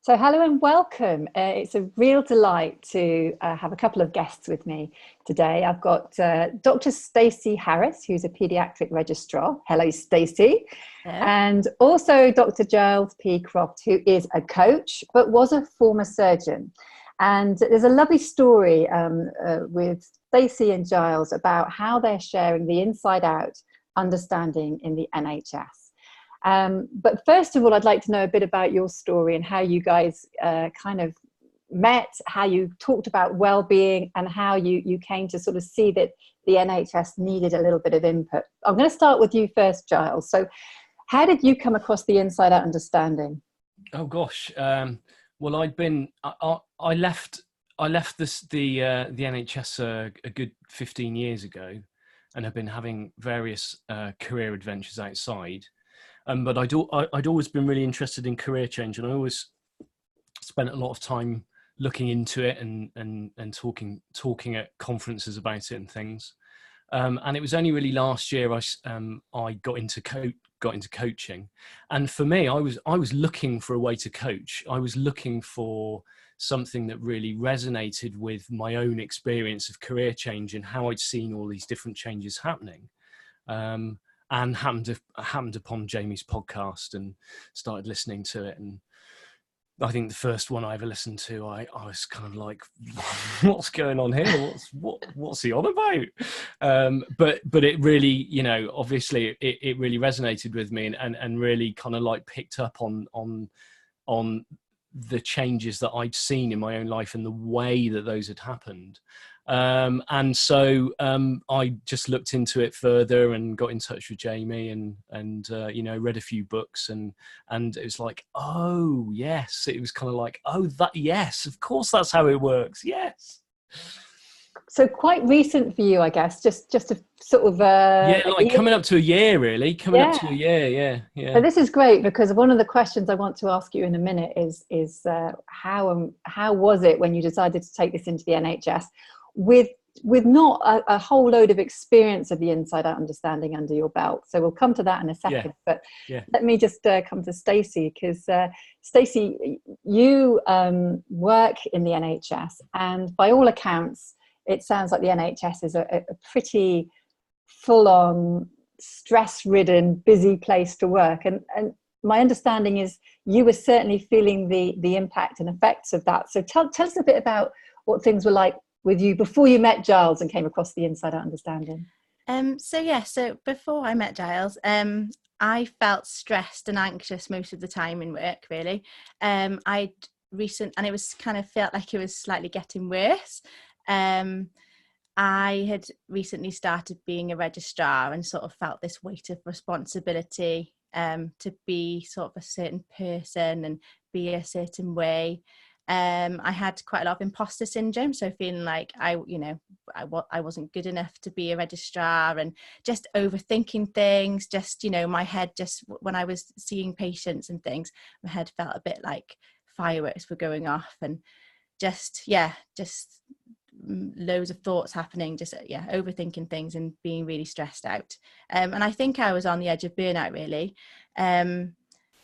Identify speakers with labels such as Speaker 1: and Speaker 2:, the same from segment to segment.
Speaker 1: So hello and welcome. It's a real delight to have a couple of guests with me today. I've got Dr. Stacey Harris, who's a paediatric registrar. Hello, Stacey.
Speaker 2: Hello.
Speaker 1: And also Dr. Giles P. Croft, who is a coach, but was a former surgeon. And there's a lovely story with Stacey and Giles about how they're sharing the inside out understanding in the NHS. But first of all, I'd like to know a bit about your story and how you guys kind of met, how you talked about well-being, and how you came to sort of see that the NHS needed a little bit of input. I'm going to start with you first, Giles. So how did you come across the inside out understanding?
Speaker 3: Oh gosh, well, I left the NHS a good 15 years ago, and have been having various career adventures outside. But I'd always been really interested in career change, and I always spent a lot of time looking into it and talking at conferences about it and things. And it was only really last year I got into coaching, and for me, I was looking for a way to coach. I was looking for something that really resonated with my own experience of career change and how I'd seen all these different changes happening. And happened upon Jamie's podcast and started listening to it. And I think the first one I ever listened to, I was kind of like, what's going on here? What's he on about? But it really, obviously it really resonated with me and really kind of like picked up on the changes that I'd seen in my own life and the way that those had happened. And so I just looked into it further and got in touch with Jamie and read a few books and it was like, oh yes, it was kind of like, oh that, yes, of course that's how it works. Yes.
Speaker 1: So quite recent for you, I guess, just a sort of
Speaker 3: coming up to a year, really. Up to a year, yeah.
Speaker 1: So this is great, because one of the questions I want to ask you in a minute is how was it when you decided to take this into the NHS with not a whole load of experience of the inside out understanding under your belt? So we'll come to that in a second. But let me just come to Stacey, because Stacey, you work in the NHS, and by all accounts, it sounds like the NHS is a pretty full-on, stress-ridden, busy place to work. And my understanding is you were certainly feeling the impact and effects of that. So tell us a bit about what things were like with you before you met Giles and came across the inside out understanding.
Speaker 2: So before I met Giles, I felt stressed and anxious most of the time in work, really. And it was kind of felt like it was slightly getting worse. I had recently started being a registrar and sort of felt this weight of responsibility to be sort of a certain person and be a certain way. I had quite a lot of imposter syndrome, so feeling like I wasn't good enough to be a registrar, and just overthinking things. Just my head, just when I was seeing patients and things, my head felt a bit like fireworks were going off, and just loads of thoughts happening, overthinking things and being really stressed out. And I think I was on the edge of burnout, really. And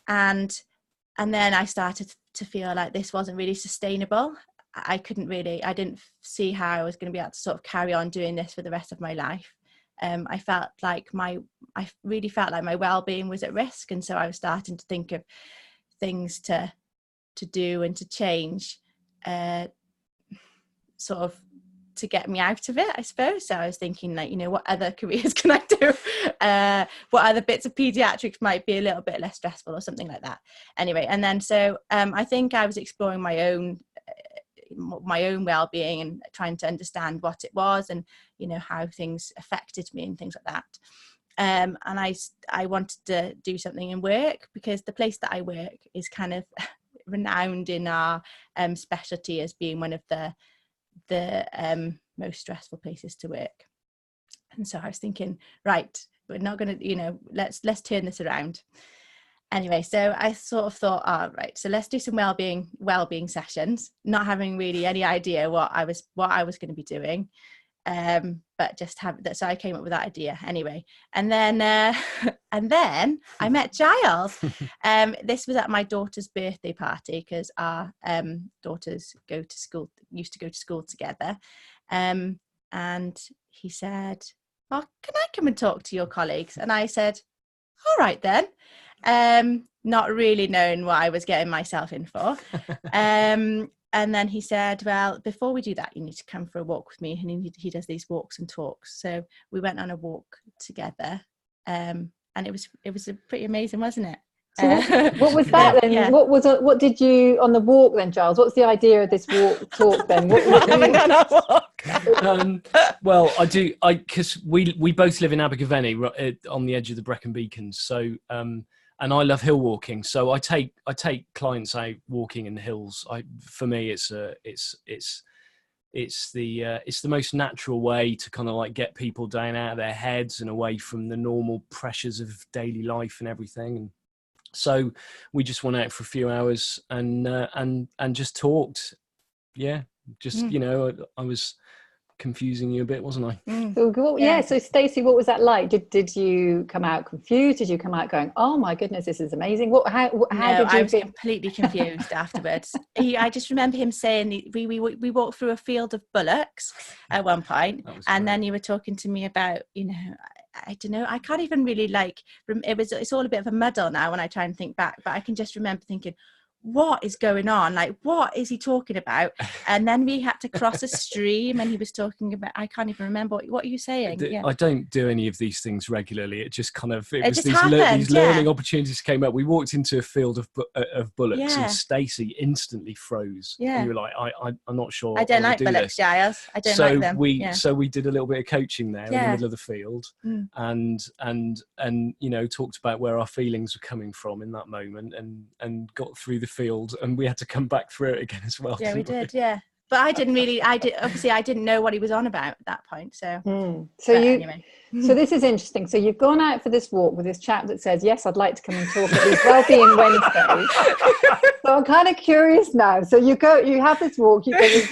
Speaker 2: then I started to feel like this wasn't really sustainable. I didn't see how I was going to be able to sort of carry on doing this for the rest of my life. I really felt like my well-being was at risk. And so I was starting to think of things to do and to change, sort of to get me out of it, I suppose. So I was thinking, like, what other careers can I do? What other bits of paediatrics might be a little bit less stressful or something like that. Anyway, and then so I think I was exploring my own well-being and trying to understand what it was and how things affected me and things like that. And I wanted to do something in work, because the place that I work is kind of renowned in our specialty as being one of the most stressful places to work. And so I was thinking, right, we're not going to, let's turn this around. Anyway, so I sort of thought, right, so let's do some well-being sessions, not having really any idea what I was going to be doing. but just have that. So I came up with that idea anyway. And then I met Giles. This was at my daughter's birthday party, because our daughters used to go to school together. And he said, "Oh, can I come and talk to your colleagues?" And I said, "All right then." Not really knowing what I was getting myself in for. And then he said, "Well, before we do that, you need to come for a walk with me." And he does these walks and talks. So we went on a walk together. And it was pretty amazing, wasn't it?
Speaker 1: So what was that then?
Speaker 2: Yeah.
Speaker 1: What did you on the walk then, Giles? What's the idea of this talk then?
Speaker 3: Well, because we both live in Abergavenny, on the edge of the Brecon Beacons. So and I love hill walking, so I take clients out walking in the hills. For me, it's the most natural way to kind of like get people down out of their heads and away from the normal pressures of daily life and everything. And so we just went out for a few hours and just talked. Yeah, just I was confusing you a bit, wasn't I?
Speaker 1: So Stacey, what was that like? Did you come out confused? Did you come out going, "Oh my goodness, this is amazing"? How did you
Speaker 2: I was completely confused afterwards. I just remember him saying we walked through a field of bullocks at one point, and then you were talking to me about, I don't know, I can't even really it's all a bit of a muddle now when I try and think back, but I can just remember thinking, what is going on? Like, what is he talking about? And then we had to cross a stream, and he was talking about, I can't even remember what are you saying.
Speaker 3: I don't do any of these things regularly. It just kind of these learning opportunities came up. We walked into a field of bullocks, and Stacey instantly froze.
Speaker 2: Yeah,
Speaker 3: and you were like, I'm not sure.
Speaker 2: I don't like bullocks, Giles. I don't like them.
Speaker 3: So we did a little bit of coaching there in the middle of the field, and talked about where our feelings were coming from in that moment, and got through the field, and we had to come back through it again as well.
Speaker 2: Yeah, we did. Yeah, but I didn't know what he was on about at that point. So anyway.
Speaker 1: So this is interesting. So you've gone out for this walk with this chap that says, "Yes, I'd like to come and talk at these Wellbeing Wednesdays." So I'm kind of curious now. So you have this walk, I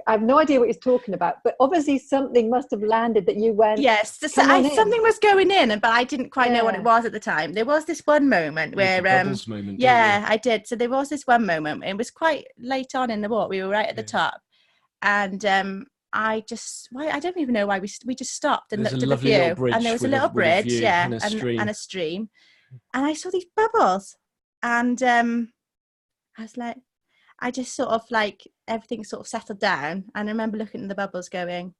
Speaker 1: have no idea what he's talking about, but obviously something must have landed that you went.
Speaker 2: Yes, something was going in, but I didn't quite know what it was at the time. There was this one moment where, I did. So there was this one moment. It was quite late on in the walk. We were right at the top, and I don't even know why we just stopped and looked at the view, and there was a little bridge, and a stream, and I saw these bubbles, and I was like, I just sort of like everything sort of settled down, and I remember looking at the bubbles going,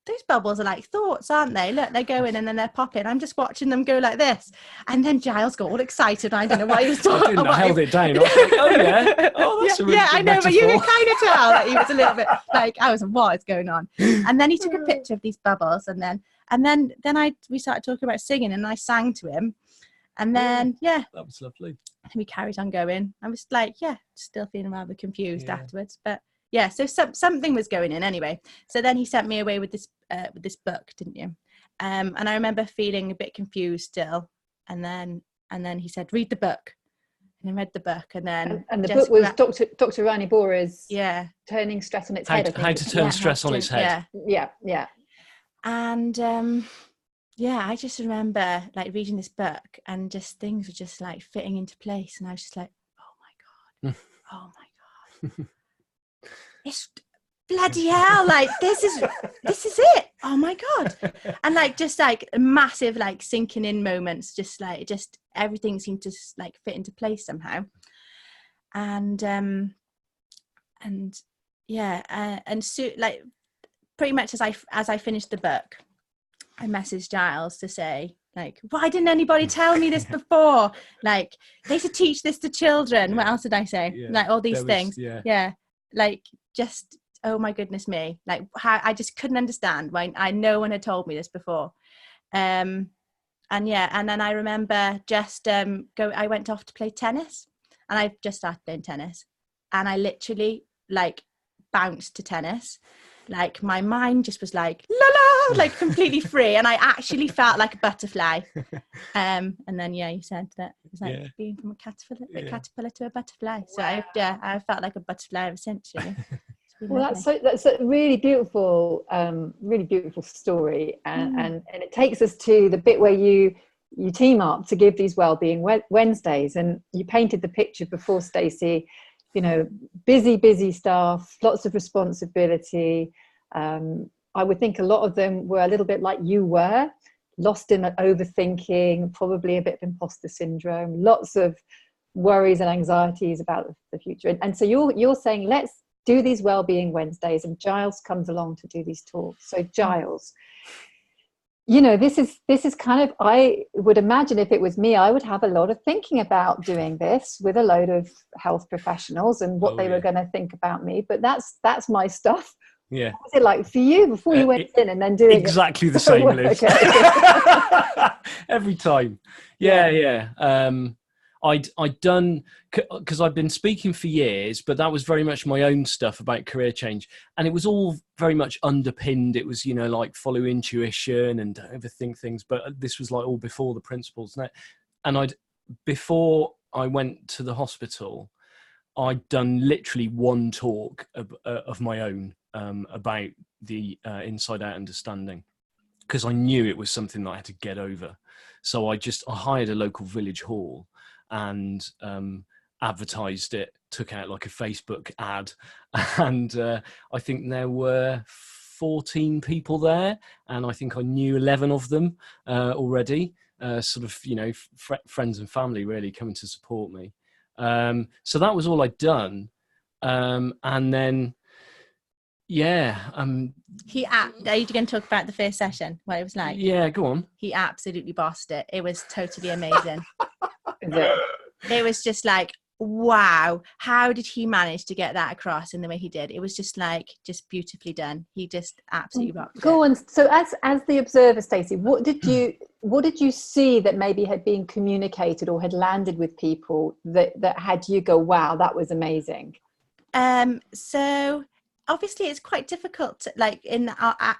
Speaker 2: those bubbles are like thoughts, aren't they? Look, they're going and then they're popping. I'm just watching them go like this. And then Giles got all excited. I don't know why he was talking.
Speaker 3: I held it down. I was like, oh yeah. Oh, that's a really good
Speaker 2: I know,
Speaker 3: metaphor.
Speaker 2: But you could kind of tell that he was a little bit like, I was, what is going on? And then he took a picture of these bubbles, and then we started talking about singing, and I sang to him. And then, that
Speaker 3: was lovely.
Speaker 2: And we carried on going. I was like, still feeling rather confused afterwards, but so something was going in anyway. So then he sent me away with this book, didn't you? And I remember feeling a bit confused still. And then he said, "Read the book." And I read the book, and then
Speaker 1: the book was Dr. Rani Bora's Turning Stress on Its Head.
Speaker 3: How to turn stress on its head.
Speaker 1: Yeah.
Speaker 2: And I just remember like reading this book, and just things were just like fitting into place, and I was just like, oh my god. It's bloody hell, like this is it, oh my god. And like just like massive like sinking in moments, just everything seemed to like fit into place somehow. And so like pretty much as I finished the book, I messaged Giles to say, like, why didn't anybody tell me this before? Like, they should teach this to children. What else did I say? Like all these things. Like, just, oh my goodness me. Like, how I just couldn't understand why no one had told me this before. And then I remember just I went off to play tennis, and I just started playing tennis, and I literally like bounced to tennis. Like my mind just was like la la, like completely free, and I actually felt like a butterfly. And then you said that it was like being from a caterpillar to a butterfly. So I felt like a butterfly ever since.
Speaker 1: Well, that's a really beautiful story, and it takes us to the bit where you team up to give these Wellbeing Wednesdays, and you painted the picture before, Stacey. You know, busy staff, lots of responsibility. I would think a lot of them were a little bit like you were, lost in overthinking, probably a bit of imposter syndrome, lots of worries and anxieties about the future. And so you're saying, let's do these Wellbeing Wednesdays, and Giles comes along to do these talks. So Giles, you know, this is kind of, I would imagine if it was me, I would have a lot of thinking about doing this with a load of health professionals and what they were going to think about me. But that's my stuff.
Speaker 3: Yeah.
Speaker 1: What was it like for you before you went in and then doing
Speaker 3: exactly the same, Liz?
Speaker 1: Okay.
Speaker 3: Every time. Yeah. I'd done, because I'd been speaking for years, but that was very much my own stuff about career change, and it was all very much underpinned. It was, you know, like follow intuition and don't overthink things, but this was like all before the principles. And before I went to the hospital, I'd done literally one talk of my own about the inside out understanding, because I knew it was something that I had to get over. So I hired a local village hall and advertised it, took out like a Facebook ad, and I think there were 14 people there, and I think I knew 11 of them already, sort of, you know, friends and family really coming to support me. So that was all I'd done, and then are you
Speaker 2: going to talk about the first session, what it was like?
Speaker 3: Yeah, go on.
Speaker 2: He absolutely bossed it. It was totally amazing. It was just like, wow, how did he manage to get that across in the way he did? It was just beautifully done. He just absolutely rocked it.
Speaker 1: Go on. So as the observer, Stacey, what did you see that maybe had been communicated or had landed with people that had you go, wow, that was amazing?
Speaker 2: So obviously it's quite difficult to, like,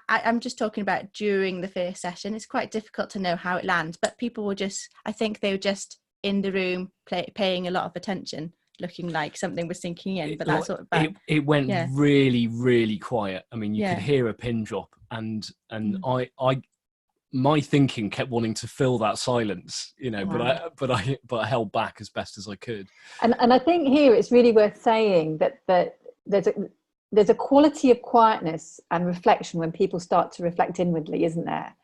Speaker 2: I'm just talking about during the first session, it's quite difficult to know how it lands, but people were I think they were just in the room paying a lot of attention, looking like something was sinking in, but that's sort of
Speaker 3: it went really, really quiet. I mean, you could hear a pin drop, and my thinking kept wanting to fill that silence, you know. Wow. but I held back as best as I could. And
Speaker 1: I think here it's really worth saying that there's a quality of quietness and reflection when people start to reflect inwardly, isn't there?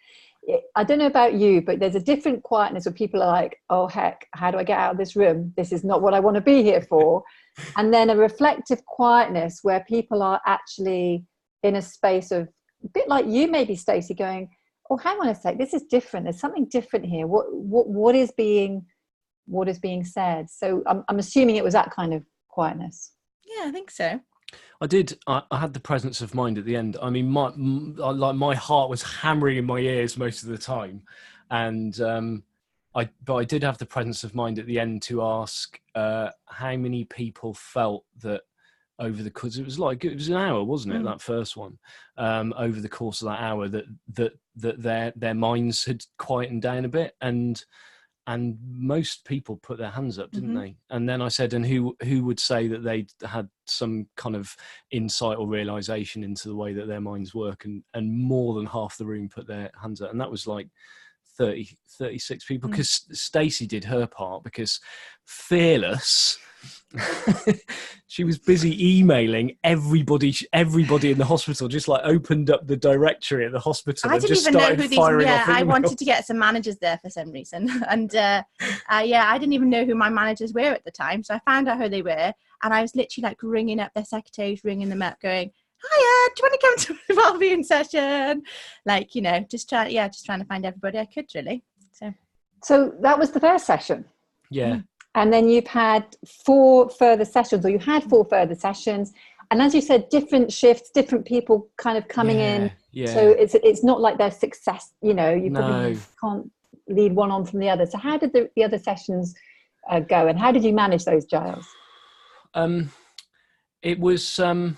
Speaker 1: I don't know about you, but there's a different quietness where people are like, oh heck, how do I get out of this room? This is not what I want to be here for. And then a reflective quietness where people are actually in a space of, a bit like you maybe, Stacey, going, oh, hang on a sec, this is different. There's something different here. What is being said? So I'm assuming it was that kind of quietness.
Speaker 2: Yeah, I think so.
Speaker 3: I did. I had the presence of mind at the end. I mean, my heart was hammering in my ears most of the time, and but I did have the presence of mind at the end to ask how many people felt that over the course. It was an hour, wasn't it? That first one. Over the course of that hour, that their minds had quietened down a bit, and most people put their hands up, didn't they? And then I said, and who would say that they had some kind of insight or realization into the way that their minds work, and more than half the room put their hands up, and that was like 36 people, because Stacey did her part, because Fearless, she was busy emailing everybody in the hospital, just like opened up the directory at the hospital.
Speaker 2: I didn't even know who these. I wanted to get some managers there for some reason, and I didn't even know who my managers were at the time. So I found out who they were, and I was literally like ringing up their secretaries, ringing them up, going, "Hiya, do you want to come to a wellbeing session?" Like, you know, just trying to find everybody I could, really.
Speaker 1: So that was the first session.
Speaker 3: Yeah.
Speaker 1: And then you've had 4 further sessions, or you had 4 further sessions. And as you said, different shifts, different people kind of coming in.
Speaker 3: Yeah.
Speaker 1: So it's not like their success, you know, you probably can't lead one on from the other. So how did the other sessions go? And how did you manage those, Giles?
Speaker 3: It was, I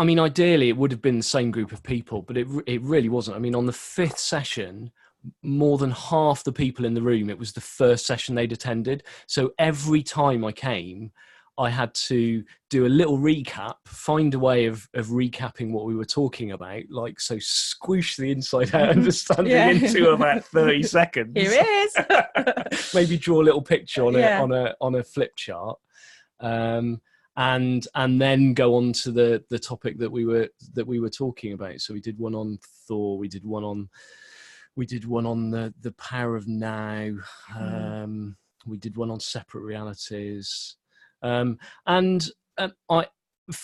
Speaker 3: mean, ideally it would have been the same group of people, but it really wasn't. I mean, on the 5th session, more than half the people in the room, it was the first session they'd attended. So every time I came, I had to do a little recap, find a way of recapping what we were talking about, like, so squish the inside out understanding into about 30 seconds.
Speaker 2: Here it is.
Speaker 3: Maybe draw a little picture on
Speaker 2: Yeah.
Speaker 3: on a flip chart. And then go on to the topic that we were talking about. So we did one on Thor, we did one on the power of now, we did one on separate realities, for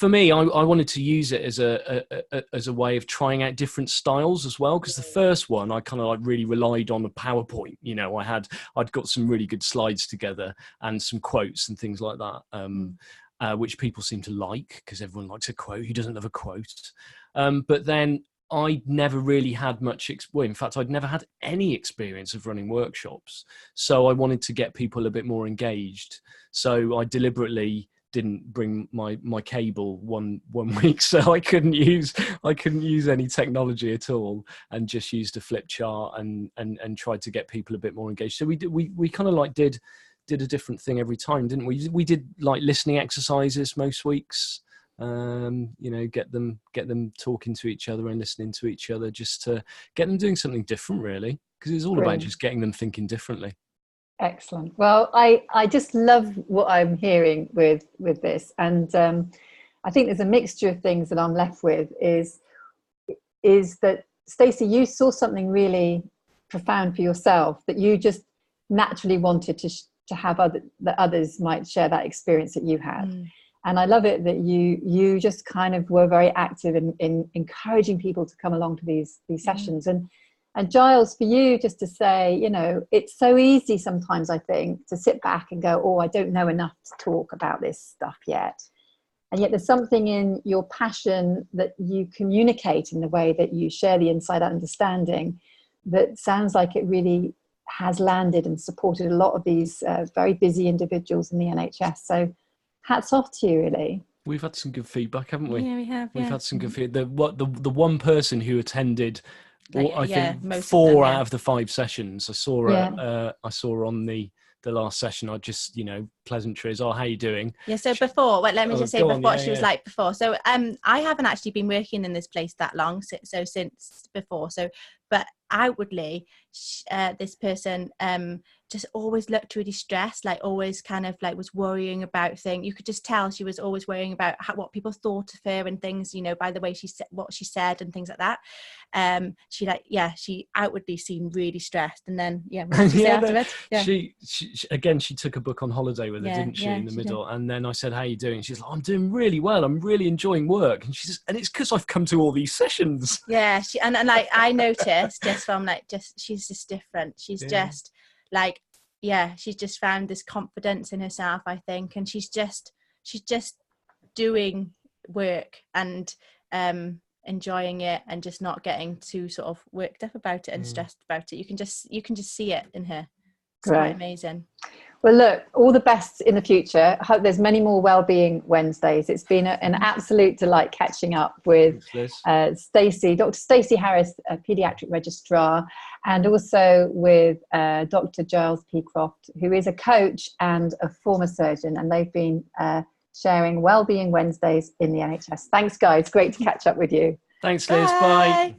Speaker 3: me, I wanted to use it as a way of trying out different styles as well, because the first one I kind of like really relied on a PowerPoint. You know, I'd got some really good slides together and some quotes and things like that, which people seem to like, because everyone likes a quote. Who doesn't love a quote? But then I'd never really had much, well, in fact, I'd never had any experience of running workshops. So I wanted to get people a bit more engaged. So I deliberately didn't bring my cable one week, so I couldn't use any technology at all, and just used a flip chart and tried to get people a bit more engaged. So we kind of like did a different thing every time, didn't we? We did like listening exercises most weeks. You know, get them talking to each other and listening to each other, just to get them doing something different, really, because it's all about just getting them thinking differently.
Speaker 1: Excellent. Well, I just love what I'm hearing with this, and I think there's a mixture of things that I'm left with. Is that, Stacey, you saw something really profound for yourself, that you just naturally wanted to have that others might share that experience that you had. And I love it that you just kind of were very active in encouraging people to come along to these sessions. And Giles, for you, just to say, you know, it's so easy sometimes, I think, to sit back and go, oh, I don't know enough to talk about this stuff yet. And yet there's something in your passion that you communicate in the way that you share the inside understanding that sounds like it really has landed and supported a lot of these very busy individuals in the NHS. So hats off to you, really.
Speaker 3: We've had some good feedback, haven't we?
Speaker 2: Yeah, we have.
Speaker 3: We've had some good feedback. The one person who attended, I think,
Speaker 2: most
Speaker 3: 4
Speaker 2: of them,
Speaker 3: out of the 5 sessions, I saw her on the last session. I just, you know, pleasantries. Oh, how you doing?
Speaker 2: Yeah. So before, let me just say before she was like before. So I haven't actually been working in this place that long. So since before. So, but outwardly, this person just always looked really stressed, like always kind of like was worrying about things. You could just tell she was always worrying about what people thought of her and things, you know, by the way she said what she said and things like that. She outwardly seemed really stressed, and then
Speaker 3: she took a book on holiday with her, didn't she, in the middle? And then I said, how are you doing? She's like, I'm doing really well, I'm really enjoying work. And she says, and it's because I've come to all these sessions.
Speaker 2: Yeah, and like I noticed just from like she's just different. She's just like, she's just found this confidence in herself, I think, and she's just doing work and enjoying it, and just not getting too sort of worked up about it and stressed about it. You can just see it in her. It's quite amazing.
Speaker 1: Well, look, all the best in the future. I hope there's many more Wellbeing Wednesdays. It's been an absolute delight catching up with Stacey, Dr. Stacey Harris, a paediatric registrar, and also with Dr. Giles Peacroft, who is a coach and a former surgeon, and they've been sharing Wellbeing Wednesdays in the NHS. Thanks, guys. Great to catch up with you.
Speaker 3: Thanks, Liz. Bye.